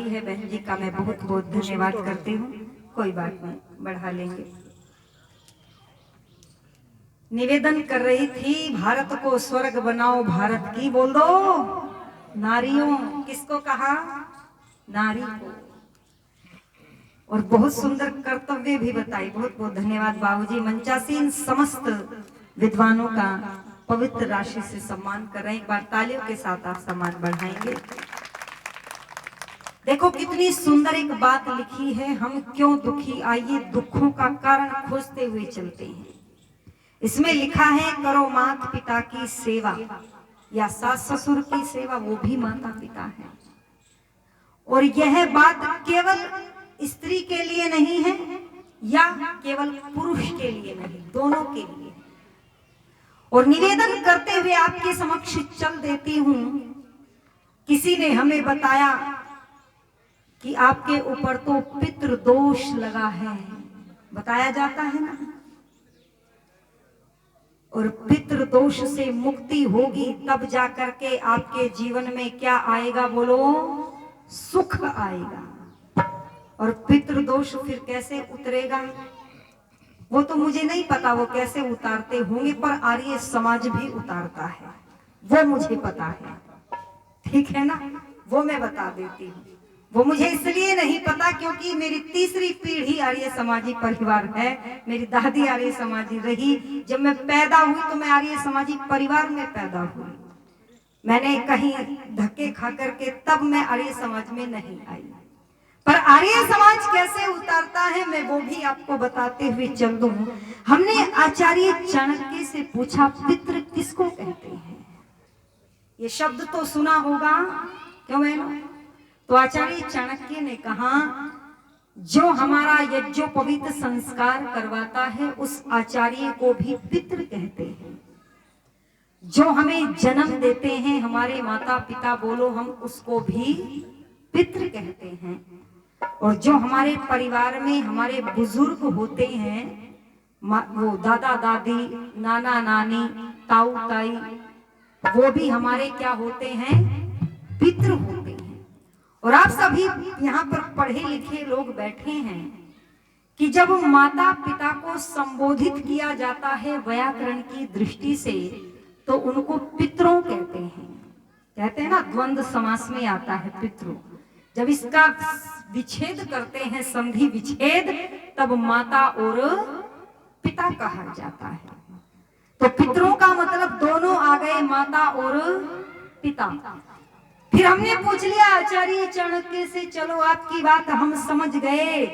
रही है बहन जी का मैं बहुत बहुत धन्यवाद करती हूँ। कोई बात नहीं, बढ़ा लेंगे। निवेदन कर रही थी, भारत को स्वर्ग बनाओ, भारत की बोल दो नारियों। किसको कहा? नारी को। और बहुत सुंदर कर्तव्य भी बताई। बहुत बहुत धन्यवाद बाबूजी। मंचासीन समस्त विद्वानों का पवित्र राशि से सम्मान कर रहे हैं। एक बार तालियों के साथ आप सम्मान बढ़ाएंगे। देखो कितनी सुंदर एक बात लिखी है, हम क्यों दुखी, आइए दुखों का कारण खोजते हुए चलते हैं। इसमें लिखा है करो माता पिता की सेवा, या सास ससुर की सेवा, वो भी माता पिता है। और यह बात केवल स्त्री के लिए नहीं है या केवल पुरुष के लिए नहीं, दोनों के लिए। और निवेदन करते हुए आपके समक्ष चल देती हूं। किसी ने हमें बताया कि आपके ऊपर तो पितृ दोष लगा है, बताया जाता है ना। और पितृ दोष से मुक्ति होगी तब जाकर के आपके जीवन में क्या आएगा बोलो? सुख आएगा। और पितृ दोष फिर कैसे उतरेगा वो तो मुझे नहीं पता, वो कैसे उतारते होंगे, पर आर्य समाज भी उतारता है, वो मुझे पता है। ठीक है ना, वो मैं बता देती हूँ। वो मुझे इसलिए नहीं पता क्योंकि मेरी तीसरी पीढ़ी आर्य समाजी परिवार है। मेरी दादी आर्य समाजी रही। जब मैं पैदा हुई तो मैं आर्य समाजी परिवार में पैदा हुई। मैंने कहीं धक्के खा करके तब मैं आर्य समाज में नहीं आई। पर आर्य समाज कैसे उतारता है मैं वो भी आपको बताते हुए चल दूं। हमने आचार्य चाणक्य से पूछा पितृ किसको कहते हैं? ये शब्द तो सुना होगा, क्यों बहनों? तो आचार्य चाणक्य ने कहा जो हमारा यज्ञोपवीत संस्कार करवाता है उस आचार्य को भी पितृ कहते हैं। जो हमें जन्म देते हैं हमारे माता पिता बोलो, हम उसको भी पितृ कहते हैं। और जो हमारे परिवार में हमारे बुजुर्ग होते हैं, वो दादा दादी, नाना नानी, ताऊ ताई, वो भी हमारे क्या होते हैं? पितृ होते हैं। और आप सभी यहाँ पर पढ़े लिखे लोग बैठे हैं कि जब माता पिता को संबोधित किया जाता है व्याकरण की दृष्टि से तो उनको पितरों कहते हैं। कहते हैं ना, द्वंद्व समास में आता है पितरों। जब इसका विच्छेद करते हैं, संधि विच्छेद, तब माता और पिता कहा जाता है। तो पितरों का मतलब दोनों आ गए, माता और पिता। फिर हमने पूछ लिया आचार्य चाणक्य से, चलो आपकी बात हम समझ गए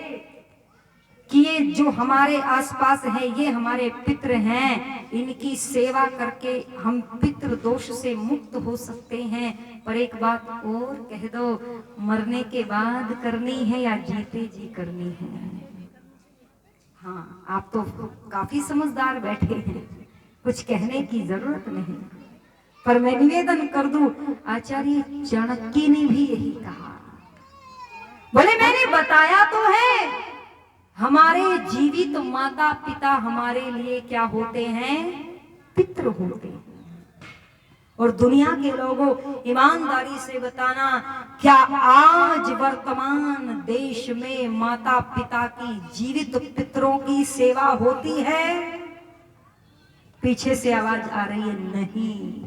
कि ये जो हमारे आसपास है ये हमारे पितृ हैं, इनकी सेवा करके हम पितृ दोष से मुक्त हो सकते हैं। पर एक बात और कह दो, मरने के बाद करनी है या जीते जी करनी है? हाँ, आप तो काफी समझदार बैठे हैं, कुछ कहने की जरूरत नहीं। पर मैं निवेदन कर दूं, आचार्य चाणक्य ने भी यही कहा। बोले मैंने बताया तो है, हमारे जीवित माता पिता हमारे लिए क्या होते हैं? पितृ होते हैं। और दुनिया के लोगों, ईमानदारी से बताना, क्या आज वर्तमान देश में माता पिता की, जीवित पितरों की सेवा होती है? पीछे से आवाज आ रही है, नहीं।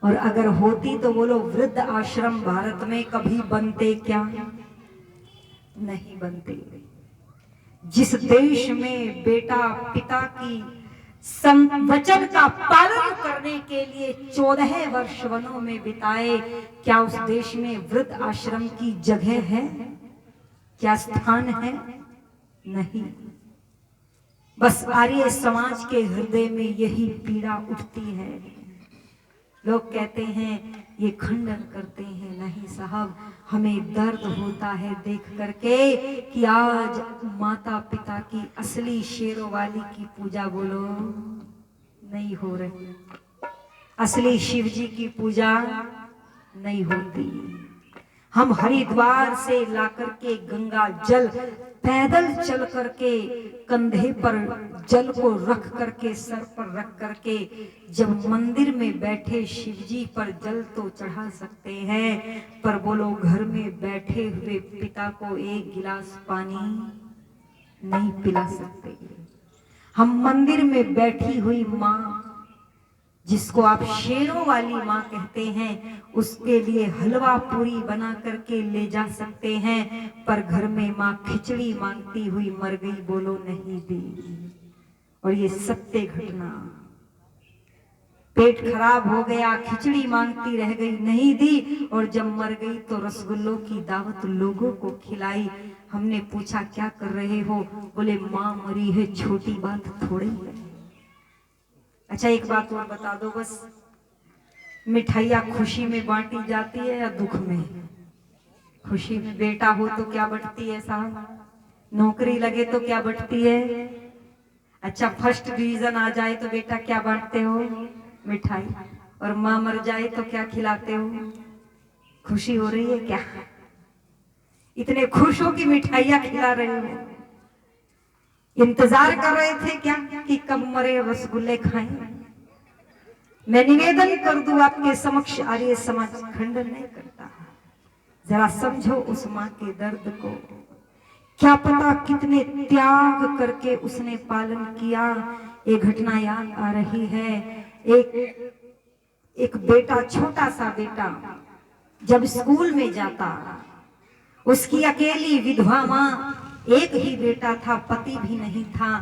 और अगर होती तो बोलो, वृद्ध आश्रम भारत में कभी बनते क्या? नहीं बनते। जिस देश में बेटा पिता की वचन का पालन करने के लिए 14 वर्ष वनों में बिताए, क्या उस देश में वृद्ध आश्रम की जगह है? क्या स्थान है? नहीं। बस आर्य समाज के हृदय में यही पीड़ा उठती है। लोग कहते हैं, ये खंडन करते हैं, नहीं साहब, हमें दर्द होता है देख करके कि आज माता पिता की असली शेरों वाली की पूजा बोलो नहीं हो रही, असली शिव जी की पूजा नहीं होती। हम हरिद्वार से लाकर के गंगा जल पैदल चल करके कंधे पर जल को रख करके सर पर रख करके जब मंदिर में बैठे शिव जी पर जल तो चढ़ा सकते हैं, पर बोलो घर में बैठे हुए पिता को एक गिलास पानी नहीं पिला सकते। हम मंदिर में बैठी हुई माँ, जिसको आप शेरों वाली माँ कहते हैं, उसके लिए हलवा पूरी बना करके ले जा सकते हैं, पर घर में माँ खिचड़ी मांगती हुई मर गई, बोलो नहीं दी। और ये सत्य घटना, पेट खराब हो गया, खिचड़ी मांगती रह गई, नहीं दी, और जब मर गई तो रसगुल्लों की दावत लोगों को खिलाई। हमने पूछा क्या कर रहे हो, बोले माँ मरी है, छोटी बात थोड़ी है। अच्छा एक बात और बता दो बस, मिठाइयाँ खुशी में बांटी जाती है या दुख में? खुशी में बेटा हो तो क्या बंटती है साहब, नौकरी लगे तो क्या बंटती है, अच्छा फर्स्ट डिवीजन आ जाए तो बेटा क्या बांटते हो, मिठाई, और माँ मर जाए तो क्या खिलाते हो? खुशी हो रही है क्या? इतने खुश हो कि मिठाइयाँ खिला रहे हो, इंतजार कर रहे थे क्या कि कब मरे रसगुल्ले खाएं? मैं निवेदन कर दूं आपके समक्ष, आर्य समाज खंडन नहीं करता, जरा समझो उस माँ के दर्द को। क्या पता कितने त्याग करके उसने पालन किया। एक घटना याद आ रही है, एक बेटा, छोटा सा बेटा जब स्कूल में जाता, उसकी अकेली विधवा माँ, एक ही बेटा था, पति भी नहीं था,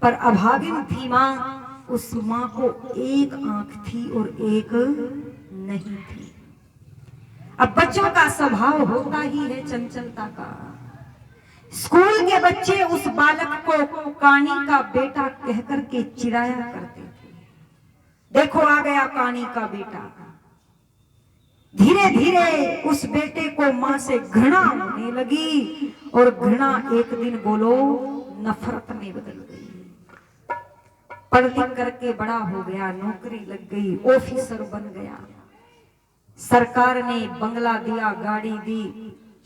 पर अभागिन थी माँ। उस माँ को एक आंख थी और एक नहीं थी। अब बच्चों का स्वभाव होता ही है चंचलता का। स्कूल के बच्चे उस बालक को कानी का बेटा कहकर के चिढ़ाया करते थे, देखो आ गया कानी का बेटा। धीरे धीरे उस बेटे को मां से घृणा होने लगी, और घृणा एक दिन बोलो नफरत में बदल गई। पढ़ लिख करके बड़ा हो गया, नौकरी लग गई, ऑफिसर बन गया, सरकार ने बंगला दिया, गाड़ी दी,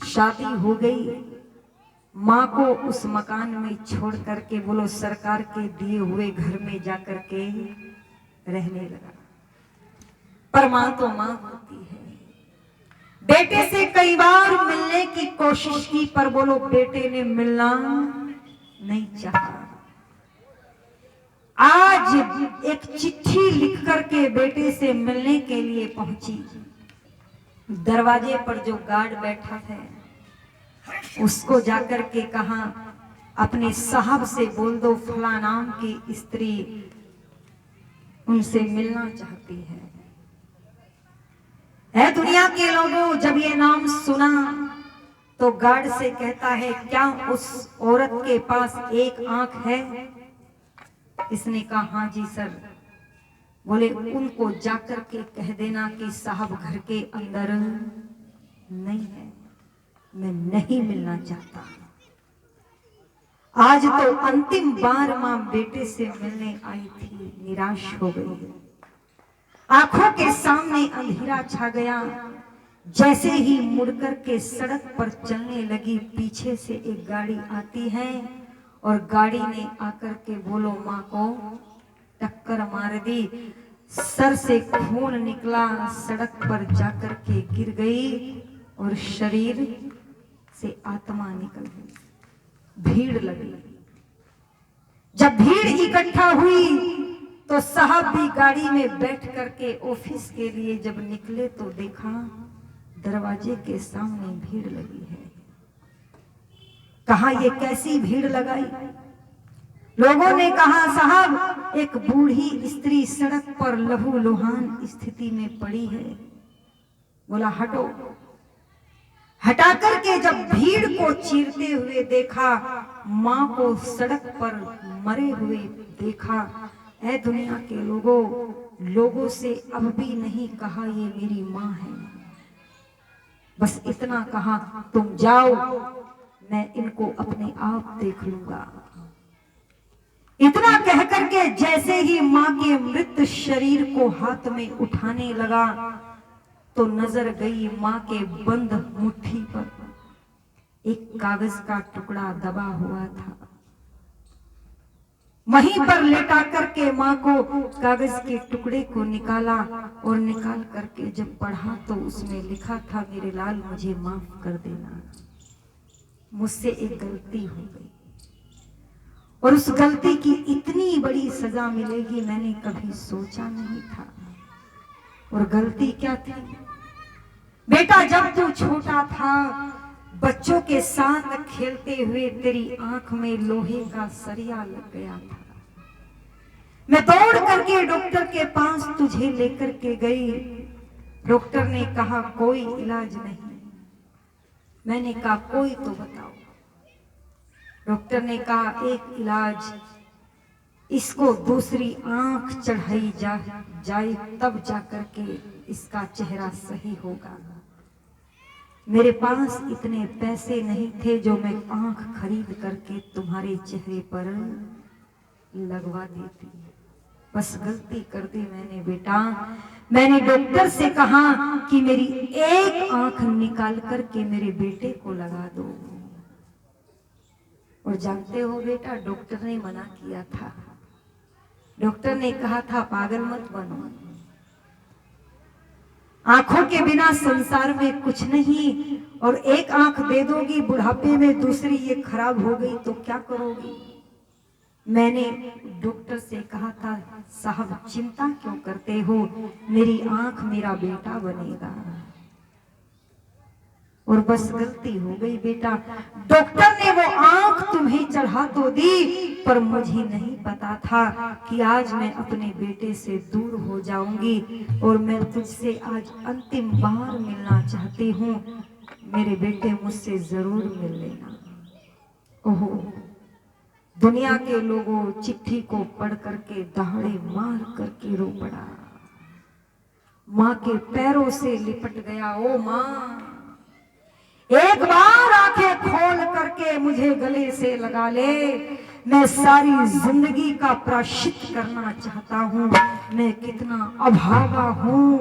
शादी हो गई। माँ को उस मकान में छोड़ करके बोलो सरकार के दिए हुए घर में जाकर के रहने लगा। पर माँ तो माँ होती है। बेटे से कई बार मिलने की कोशिश की, पर बोलो बेटे ने मिलना नहीं चाहा। आज एक चिट्ठी लिख करके बेटे से मिलने के लिए पहुंची। दरवाजे पर जो गार्ड बैठा था, उसको जाकर के कहा अपने साहब से बोल दो फला नाम की स्त्री उनसे मिलना चाहती है। दुनिया के लोगों, जब ये नाम सुना तो गार्ड से कहता है क्या उस औरत के पास एक आंख है? इसने कहा हाँ जी सर। बोले उनको जाकर के कह देना कि साहब घर के अंदर नहीं है, मैं नहीं मिलना चाहता। आज तो अंतिम बार मां बेटे से मिलने आई थी, निराश हो गई। आंखों के सामने अंधेरा छा गया। जैसे ही मुड़कर के सड़क पर चलने लगी, पीछे से एक गाड़ी आती है और गाड़ी ने आकर के बोलो मां को टक्कर मार दी। सर से खून निकला, सड़क पर जाकर के गिर गई और शरीर से आत्मा निकल गई। भीड़ लगी। जब भीड़ इकट्ठा हुई तो साहब भी गाड़ी में बैठ करके ऑफिस के लिए जब निकले तो देखा दरवाजे के सामने भीड़ लगी है। कहा ये कैसी भीड़ लगाई? लोगों ने कहा साहब एक बूढ़ी स्त्री सड़क पर लहूलुहान स्थिति में पड़ी है। बोला हटो। हटा करके जब भीड़ को चीरते हुए देखा, मां को सड़क पर मरे हुए देखा। ऐ दुनिया के लोगों से अब भी नहीं कहा ये मेरी मां है, बस इतना कहा तुम जाओ, मैं इनको अपने आप देख लूंगा। इतना कह करके जैसे ही मां के मृत शरीर को हाथ में उठाने लगा तो नजर गई मां के बंद मुट्ठी पर एक कागज का टुकड़ा दबा हुआ था। वहीं पर लेटा करके माँ को कागज के टुकड़े को निकाला और निकाल करके जब पढ़ा तो उसमें लिखा था, मेरे लाल मुझे माफ कर देना, मुझसे एक गलती हो गई और उस गलती की इतनी बड़ी सजा मिलेगी मैंने कभी सोचा नहीं था। और गलती क्या थी? बेटा जब तू छोटा था बच्चों के साथ खेलते हुए तेरी आंख में लोहे का सरिया लग गया था। मैं दौड़ करके डॉक्टर के पास तुझे लेकर के गई। डॉक्टर ने कहा कोई इलाज नहीं। मैंने कहा कोई तो बताओ। डॉक्टर ने कहा एक इलाज, इसको दूसरी आंख चढ़ाई जाए तब जाकर के इसका चेहरा सही होगा। मेरे पास इतने पैसे नहीं थे जो मैं आंख खरीद करके तुम्हारे चेहरे पर लगवा देती। बस गलती कर दी मैंने बेटा। मैंने डॉक्टर से कहा कि मेरी एक आंख निकाल करके मेरे बेटे को लगा दो। और जानते हो बेटा डॉक्टर ने मना किया था। डॉक्टर ने कहा था पागल मत बनो, आंखों के बिना संसार में कुछ नहीं, और एक आंख दे दोगी बुढ़ापे में दूसरी ये खराब हो गई तो क्या करोगी। मैंने डॉक्टर से कहा था साहब चिंता क्यों करते हो, मेरी आंख मेरा बेटा बनेगा। और बस गलती हो गई बेटा। डॉक्टर ने वो आंख तुम्हें चढ़ा तो दी, पर मुझे नहीं पता था कि आज मैं अपने बेटे से दूर हो जाऊंगी और मैं तुझसे आज अंतिम बार मिलना चाहती हूँ। मेरे बेटे मुझसे जरूर मिल लेना। ओहो, दुनिया के लोगों चिट्ठी को पढ़ करके दहाड़े मार करके रो पड़ा। माँ के पैरों से लिपट गया। ओ माँ, एक बार आंखें खोल करके मुझे गले से लगा ले, मैं सारी जिंदगी का प्रायश्चित करना चाहता हूँ। मैं कितना अभागा हूँ।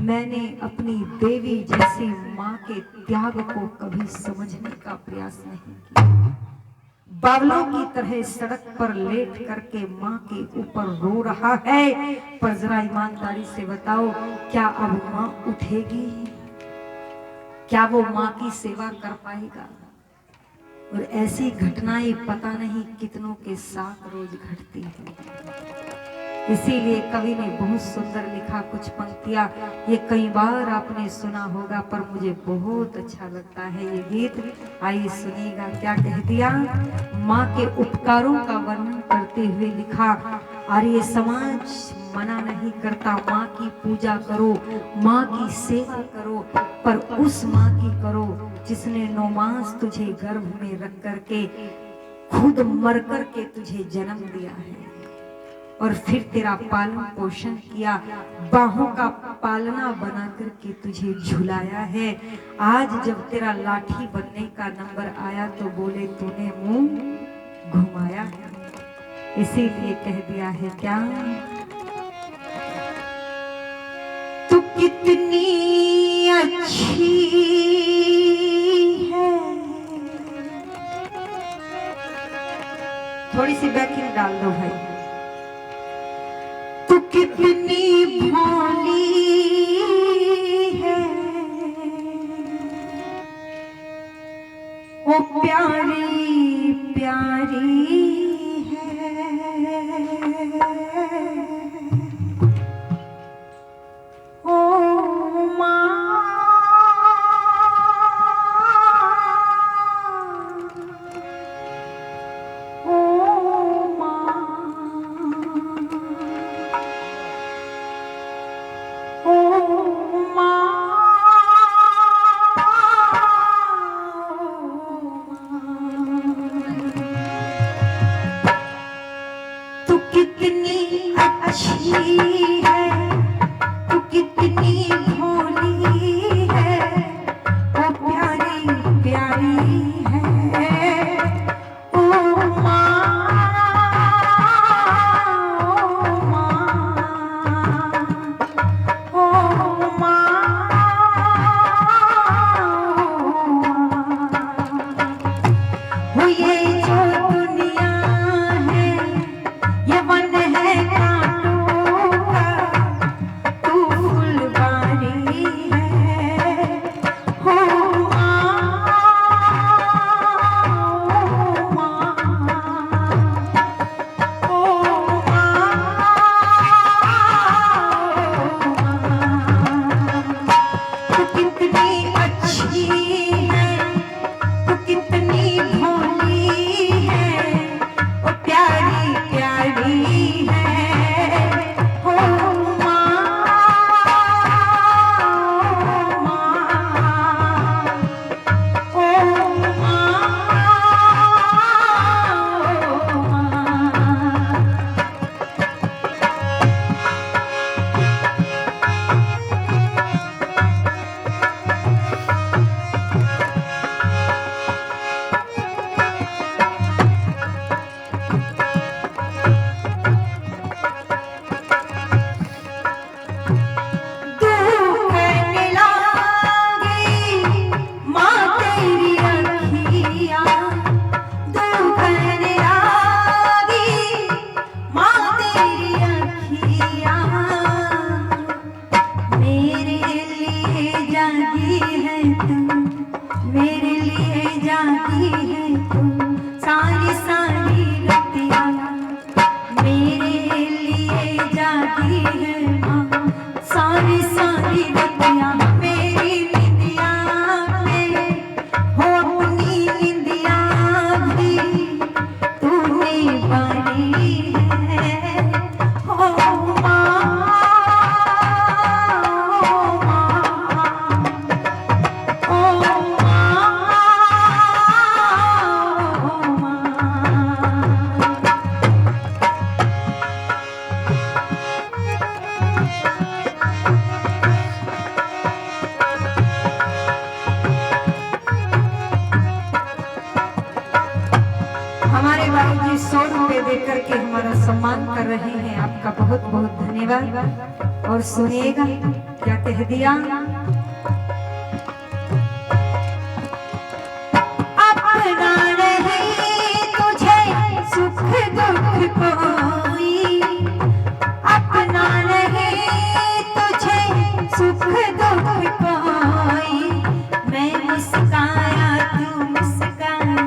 मैंने अपनी देवी जैसी माँ के त्याग को कभी समझने का प्रयास नहीं किया। बावलों की तरह सड़क पर लेट करके माँ के ऊपर रो रहा है। पर जरा ईमानदारी से बताओ, क्या अब माँ उठेगी? क्या वो माँ की सेवा कर पाएगा? और ऐसी घटनाएं पता नहीं कितनों के साथ रोज घटती है। इसीलिए कवि ने बहुत सुंदर लिखा कुछ पंक्तियां, ये कई बार आपने सुना होगा पर मुझे बहुत अच्छा लगता है ये गीत। आइए सुनिएगा क्या कह दिया। माँ के उपकारों का वर्णन करते हुए लिखा, आर्य समाज मना नहीं करता, माँ की पूजा करो, माँ की सेवा करो, पर उस माँ की करो जिसने 9 मास तुझे गर्भ में रख करके खुद मर करके तुझे जन्म दिया है और फिर तेरा पालन पोषण किया, बाहों का पालना बना करके तुझे झुलाया है। आज जब तेरा लाठी बनने का नंबर आया तो बोले तूने मुंह घुमाया है। इसीलिए कह दिया है क्या, तू कितनी अच्छी है। थोड़ी सी बैकिंग डाल दो भाई। तू कितनी भोली है, ओ प्यारी प्यारी है, ओ माँ, ओ माँ, ओ माँ, 100 रुपए देकर के हमारा सम्मान कर रहे हैं। आपका बहुत बहुत धन्यवाद। और सुनिएगा क्या कह दिया। अपना नहीं तुझे सुख दुख कोई, अपना नहीं तुझे सुख दुख कोई। मैं मुस्काया तू मुस्काया,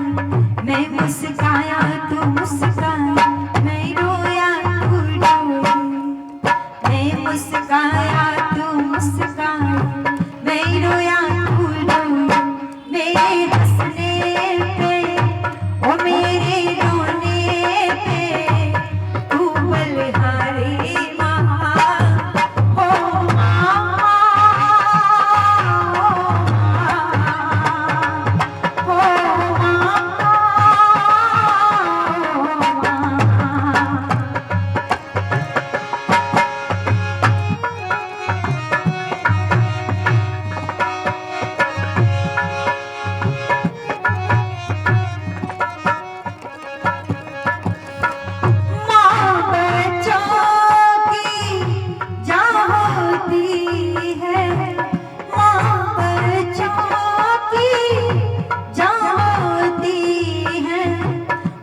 मैं मुस्काया तू मुस्काया, मैं रोया तू रोई। मैं मुस्काया तू मुस्काया, मैं रोया तू रोई। मेरे हंसने पे और मेरे रोने पे तू बलिहारी माँ हो माँ, हो माँ।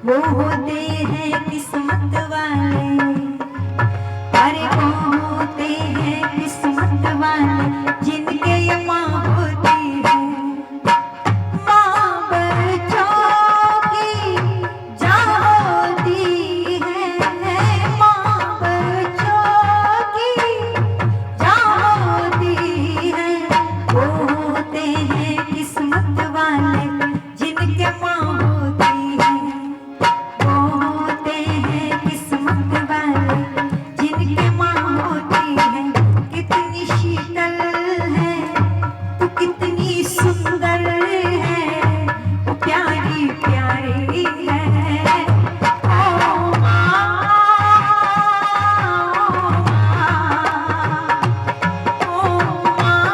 वो होते हैं किस्मत वाले, अरे वो होते हैं किस्मत वाले जिनके ये माँ होती है। माँ बच्चों की जान होती है, माँ बच्चों की जान होती है। वो होते हैं किस्मत वाले जिनके माँ होती है। कितनी शीतल है तू, कितनी सुंदर है, वो प्यारी प्यारी है। ओ माँ, ओ माँ,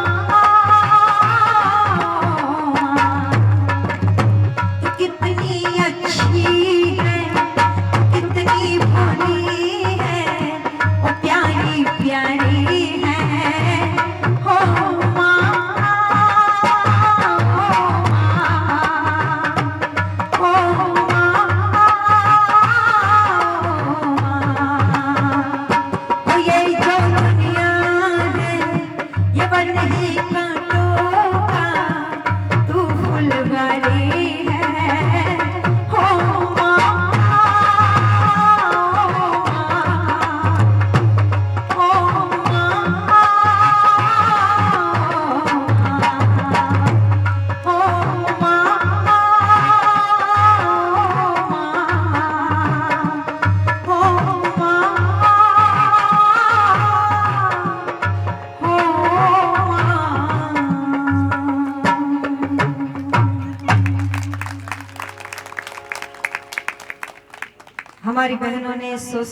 तू कितनी अच्छी है, कितनी भोली है, वो प्यारी प्यारी है। हो माँ, हो माँ, हो ये जो दुनिया है ये बन ही कांटों का, तू फुलवारी है। हो माँ, हमारी बहनों ने 100